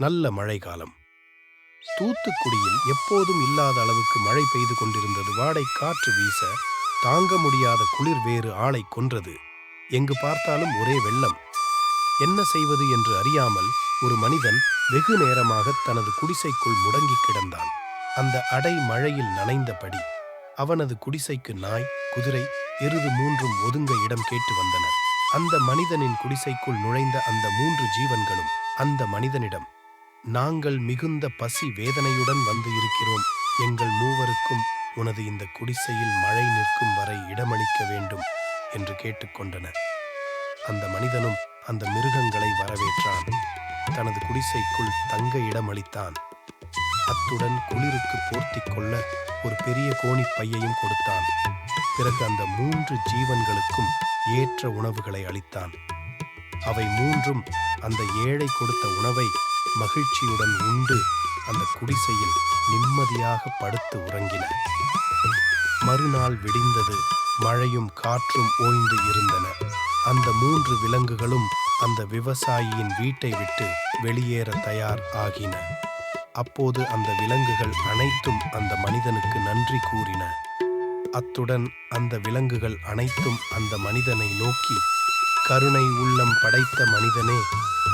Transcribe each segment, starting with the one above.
நல்ல மழைக்காலம். தூத்துக்குடியில் எப்போதும் இல்லாத அளவுக்கு மழை பெய்து கொண்டிருந்தது. வாடை காற்று வீச தாங்க முடியாத குளிர் வேறு ஆளை கொன்றது. எங்கு பார்த்தாலும் ஒரே வெள்ளம். என்ன செய்வது என்று அறியாமல் ஒரு மனிதன் வெகு நேரமாக தனது குடிசைக்குள் முடங்கி கிடந்தான். அந்த அடை மழையில் நனைந்தபடி அவனது குடிசைக்கு நாய், குதிரை, எருது மூன்றும் ஒதுங்க இடம் கேட்டு வந்தனர். அந்த மனிதனின் குடிசைக்குள் நுழைந்த அந்த மூன்று ஜீவன்களும் அந்த மனிதனிடம், நாங்கள் மிகுந்த பசி வேதனையுடன் வந்து இருக்கிறோம். எங்கள் மூவருக்கும் உனது இந்த குடிசையில் மழை நிற்கும் வரை இடமளிக்க வேண்டும் என்று கேட்டுக்கொண்டன. அந்த மனிதனும் அந்த மிருகங்களை வரவேற்றான். தனது குடிசைக்குள் தங்க இடமளித்தான். அத்துடன் குளிருக்கு போர்த்திக் கொள்ள ஒரு பெரிய கோணிப் பையையும் கொடுத்தான். பிறகு அந்த மூன்று ஜீவன்களுக்கும் ஏற்ற உணவுகளை அளித்தான். அவை மூன்றும் அந்த ஏழை கொடுத்த உணவை மகிழ்ச்சியுடன் உண்டு அந்த குடிசையில் நிம்மதியாக படுத்து உறங்கின. மறுநாள் விடிந்தது. மழையும் காற்றும் ஓய்ந்து இருந்தன. அந்த மூன்று விலங்குகளும் அந்த விவசாயியின் வீட்டை விட்டு வெளியேற தயார் ஆகின. அப்போது அந்த விலங்குகள் அனைத்தும் அந்த மனிதனுக்கு நன்றி கூறின. அத்துடன் அந்த விலங்குகள் அனைத்தும் அந்த மனிதனை நோக்கி, கருணை உள்ளம் படைத்த மனிதனே,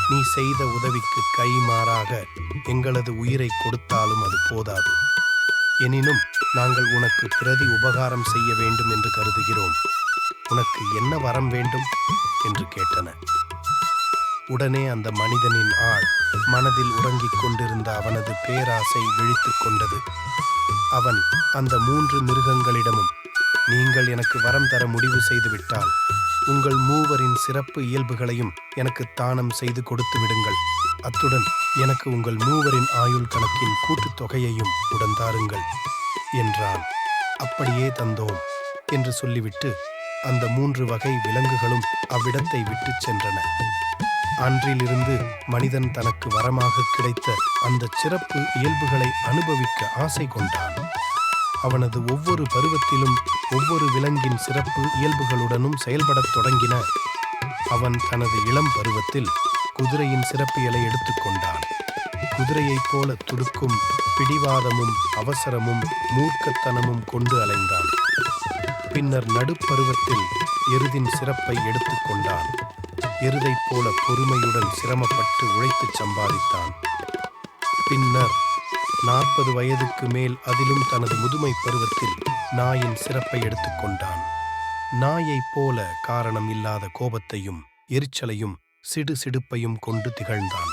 நீ செய்த உதவிக்கு கைமாறாக எங்களது உயிரை கொடுத்தாலும் அது போதாது. எனினும் நாங்கள் உனக்கு பிரதி உபகாரம் செய்ய வேண்டும் என்று கருதுகிறோம். உனக்கு என்ன வரம் வேண்டும் என்று கேட்டன. உடனே அந்த மனிதனின் ஆள் மனதில் உறங்கிக் கொண்டிருந்த அவனது பேராசை விழித்துக் கொண்டது. அவன் அந்த மூன்று மிருகங்களிடமும், நீங்கள் எனக்கு வரம் தர முடிவு செய்துவிட்டால் உங்கள் மூவரின் சிறப்பு இயல்புகளையும் எனக்கு தானம் செய்து கொடுத்து விடுங்கள். அத்துடன் எனக்கு உங்கள் மூவரின் ஆயுள் கணக்கின் கூட்டுத் தொகையையும் உடன் தாருங்கள் என்றான். அப்படியே தந்தோம் என்று சொல்லிவிட்டு அந்த மூன்று வகை விலங்குகளும் அவ்விடத்தை விட்டு சென்றன. அன்றிலிருந்து மனிதன் தனக்கு வரமாக கிடைத்த அந்த சிறப்பு இயல்புகளை அனுபவிக்க ஆசை கொண்டான். அவனது ஒவ்வொரு பருவத்திலும் ஒவ்வொரு விலங்கின் சிறப்பு இயல்புகளுடனும் செயல்படத் தொடங்கின. அவன் தனது இளம் பருவத்தில் குதிரையின் சிறப்பியலை எடுத்துக்கொண்டான். குதிரையைப் போல துடுக்கும் பிடிவாதமும் அவசரமும் மூர்க்கத்தனமும் கொண்டு அலைந்தான். பின்னர் நடுப்பருவத்தில் எருதின் சிறப்பை எடுத்துக்கொண்டான். எருதைப் போல பொறுமையுடன் சிரமப்பட்டு உழைத்துச் சம்பாதித்தான். பின்னர் 40 வயதுக்கு மேல் அதிலும் தனது முதுமை பருவத்தில் நாயின் சிறப்பை எடுத்துக்கொண்டான். நாயைப் போல காரணம் இல்லாத கோபத்தையும் எரிச்சலையும் சிடுசிடுப்பையும் கொண்டு திகழ்ந்தான்.